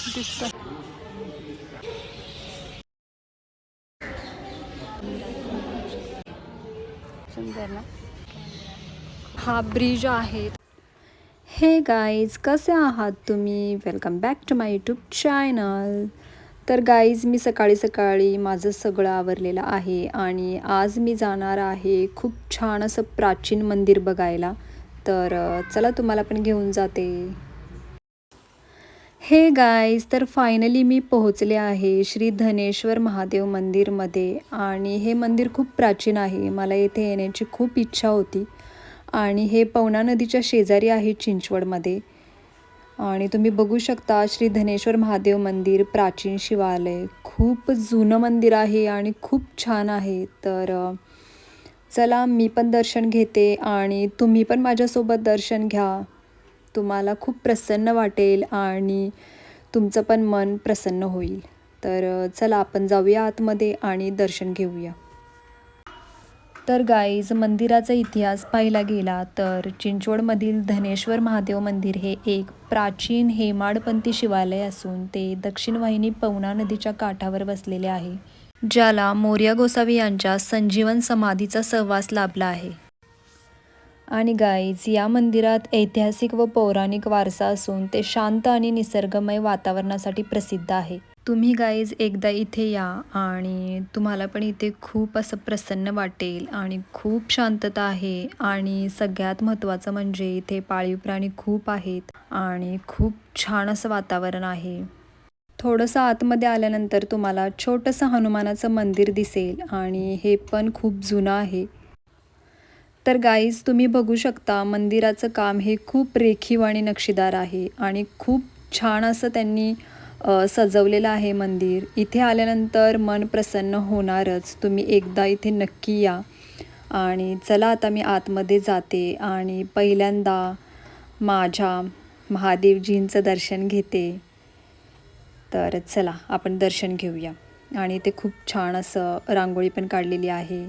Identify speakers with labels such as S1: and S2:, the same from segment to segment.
S1: दिसतं. सुंदर ना. हा ब्रिज आहे. हे गाईज, कसे आहात तुम्ही? Welcome back to my YouTube channel. तर गाईज, मी सकाळी सकाळी माझं सगळं आवरलेलं आहे आणि आज मी जाणार आहे खूप छान असं प्राचीन मंदिर बघायला. तर चला तुम्हाला पण घेऊन जाते. हे गाईज, तर फायनली मी पोहोचले आहे श्री धनेश्वर महादेव मंदिरमध्ये आणि हे मंदिर खूप प्राचीन आहे. मला येथे येण्याची खूप इच्छा होती आणि हे पवना नदीच्या शेजारी आहे चिंचवडमध्ये. आणि तुम्ही बघू शकता श्री धनेश्वर महादेव मंदिर, प्राचीन शिवालय, खूप जुनं मंदिर आहे आणि खूप छान आहे. तर चला मी पण दर्शन घेते आणि तुम्ही पण माझ्यासोबत दर्शन घ्या. तुम्हाला खूप प्रसन्न वाटेल आणि तुमचं पण मन प्रसन्न होईल. तर चला आपण जाऊया आतमध्ये आणि दर्शन घेऊया. तर गाईज, मंदिराचा इतिहास पाहायला गेला तर चिंचवडमधील धनेश्वर महादेव मंदिर हे एक प्राचीन हेमाडपंथी शिवालय असून ते दक्षिण वाहिनी पवना नदीच्या काठावर बसलेले आहे, ज्याला मोरया गोसावी यांच्या संजीवन समाधीचा सहवास लाभला आहे. आणि गाईज, या मंदिरात ऐतिहासिक व पौराणिक वारसा असून ते शांत आणि निसर्गमय वातावरणासाठी प्रसिद्ध आहे. तुम्ही गाईज एकदा इथे या आणि तुम्हाला पण इथे खूप असं प्रसन्न वाटेल आणि खूप शांतता आहे. आणि सगळ्यात महत्त्वाचं म्हणजे इथे पाळीव प्राणी खूप आहेत आणि खूप छान असं वातावरण आहे. थोडंसं आतमध्ये आल्यानंतर तुम्हाला छोटंसं हनुमानाचं मंदिर दिसेल आणि हे पण खूप जुनं आहे. तर गाईज, तुम्ही बघू शकता मंदिराचं काम हे खूप रेखीव आणि नक्षीदार आहे आणि खूप छान असं त्यांनी सजवलेलं आहे मंदिर. इथे आल्यानंतर मन प्रसन्न होणारच. तुम्ही एकदा इथे नक्की या. आणि चला आता मी आतमध्ये जाते आणि पहिल्यांदा माझ्या महादेवजींचं दर्शन घेते. तर चला आपण दर्शन घेऊया. आणि इथे खूप छान असं रांगोळी पण काढलेली आहे.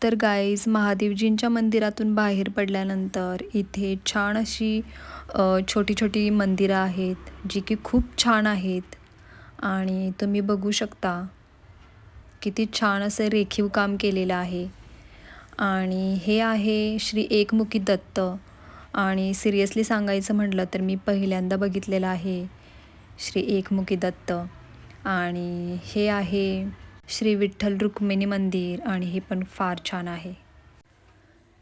S1: तर गाईज, महादेवजींच्या मंदिरातून बाहेर पडल्यानंतर इथे छान अशी छोटी छोटी मंदिरं आहेत, जी की खूप छान आहेत. आणि तुम्ही बघू शकता किती छान असं रेखीव काम केलेलं आहे. आणि हे आहे श्री एकमुखी दत्त. आणि सिरियसली सांगायचं म्हटलं तर मी पहिल्यांदा बघितलेलं आहे श्री एकमुखी दत्त. आणि हे आहे श्री विठ्ठल रुक्मिणी मंदिर आणि हे पण फार छान आहे.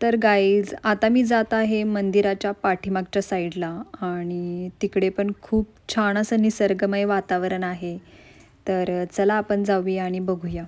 S1: तर गाईज, आता मी जात आहे मंदिराच्या पाठीमागच्या साईडला आणि तिकडे पण खूप छान असं निसर्गमय वातावरण आहे. तर चला आपण जाऊया आणि बघूया.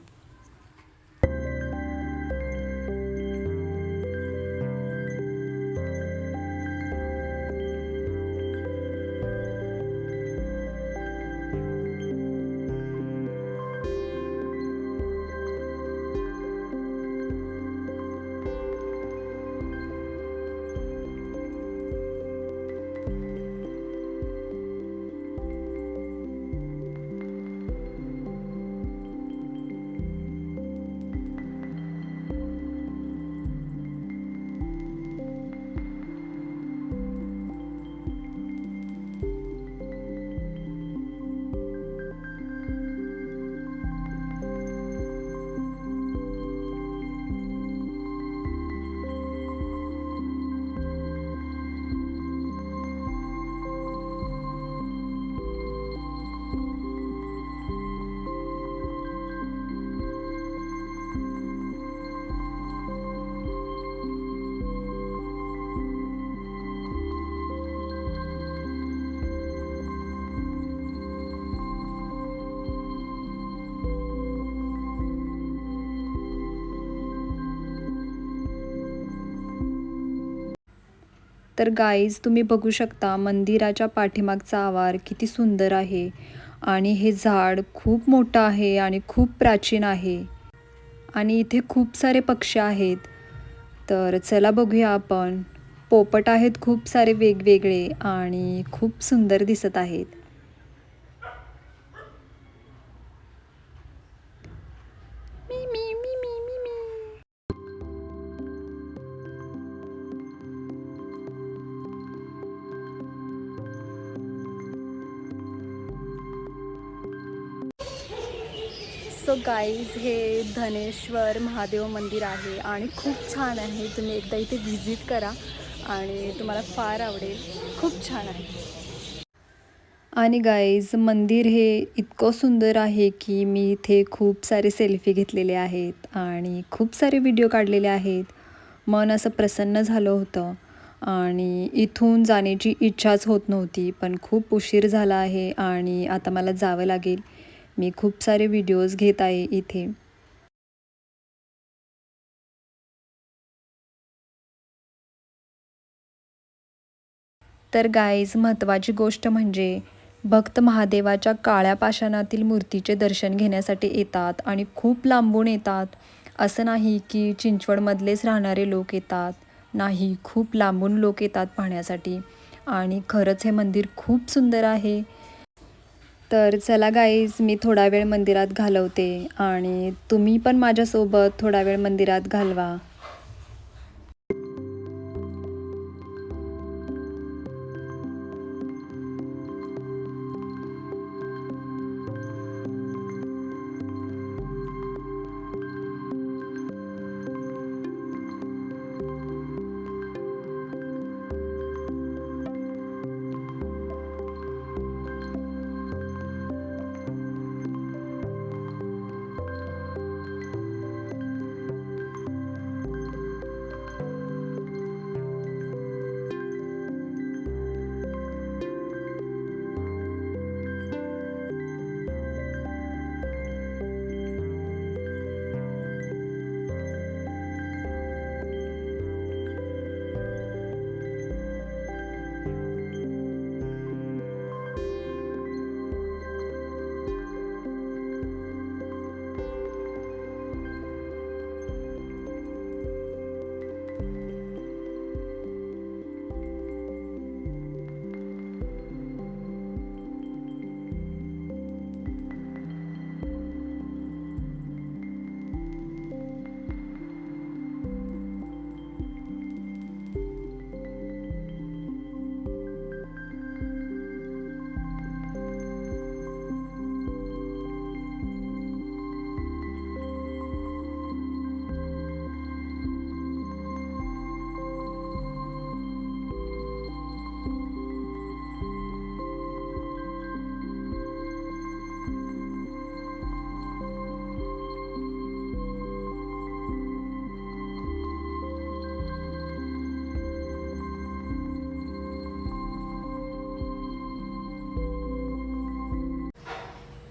S1: तर गाईज तुम्ही बघू शकता मंदिराच्या पाठीमागचा आवार किती सुंदर आहे आणि हे झाड खूप मोठं आहे आणि खूप प्राचीन आहे आणि इथे खूप सारे पक्षी आहेत. तर चला बघूया आपण. पोपट आहेत खूप सारे वेगवेगळे आणि खूप सुंदर दिसत आहेत. मी मी मी मी मी मी. सो गाईज हे धनेश्वर महादेव मंदिर आहे आणि खूप छान आहे. तुम्ही एकदा इथे व्हिजिट करा आणि तुम्हाला फार आवडेल. खूप छान आहे. आणि गाईज मंदिर हे इतकं सुंदर आहे की मी इथे खूप सारे सेल्फी घेतलेले आहेत आणि खूप सारे व्हिडिओ काढलेले आहेत. मन असं प्रसन्न झालं होतं आणि इथून जाण्याची इच्छाच होत नव्हती, पण खूप उशीर झाला आहे आणि आता मला जावं लागेल. मी खूप सारे व्हिडिओज घेत आहे इथे. तर गाईज महत्त्वाची गोष्ट म्हणजे भक्त महादेवाच्या काळ्या पाषाणातील मूर्तीचे दर्शन घेण्यासाठी येतात आणि खूप लांबून येतात. असं नाही की चिंचवडमधलेच राहणारे लोक येतात. नाही, खूप लांबून लोक येतात पाहण्यासाठी आणि खरंच हे मंदिर खूप सुंदर आहे. तर चला गाईज मी थोडा वेळ मंदिरात घालवते आणि तुम्ही पण माझ्यासोबत थोडा वेळ मंदिरात घालवा.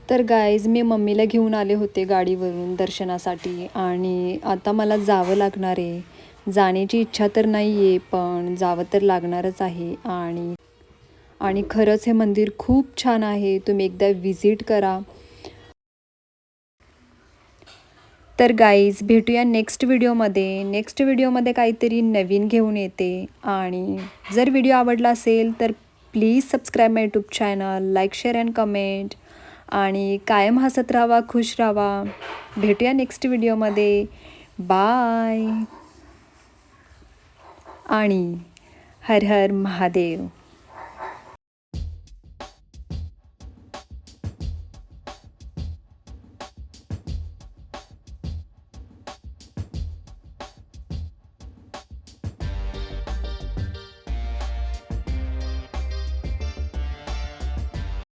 S1: तर गाईज मी मम्मीला घेऊन आले होते गाडीवरून दर्शनासाठी आणि आता मला जावं लागणार आहे. जाण्याची इच्छा तर नाही आहे, पण जावं तर लागणारच आहे. आणि खरंच हे मंदिर खूप छान आहे. तुम्ही एकदा व्हिजिट करा. तर गाईज भेटूया नेक्स्ट व्हिडिओमध्ये काहीतरी नवीन घेऊन येते. आणि जर व्हिडिओ आवडला असेल तर please subscribe my YouTube channel, like, share and comment आणि कायम हसत राहावा, खुश राहावा. भेटूया नेक्स्ट व्हिडिओमध्ये. बाय आणि हर हर महादेव.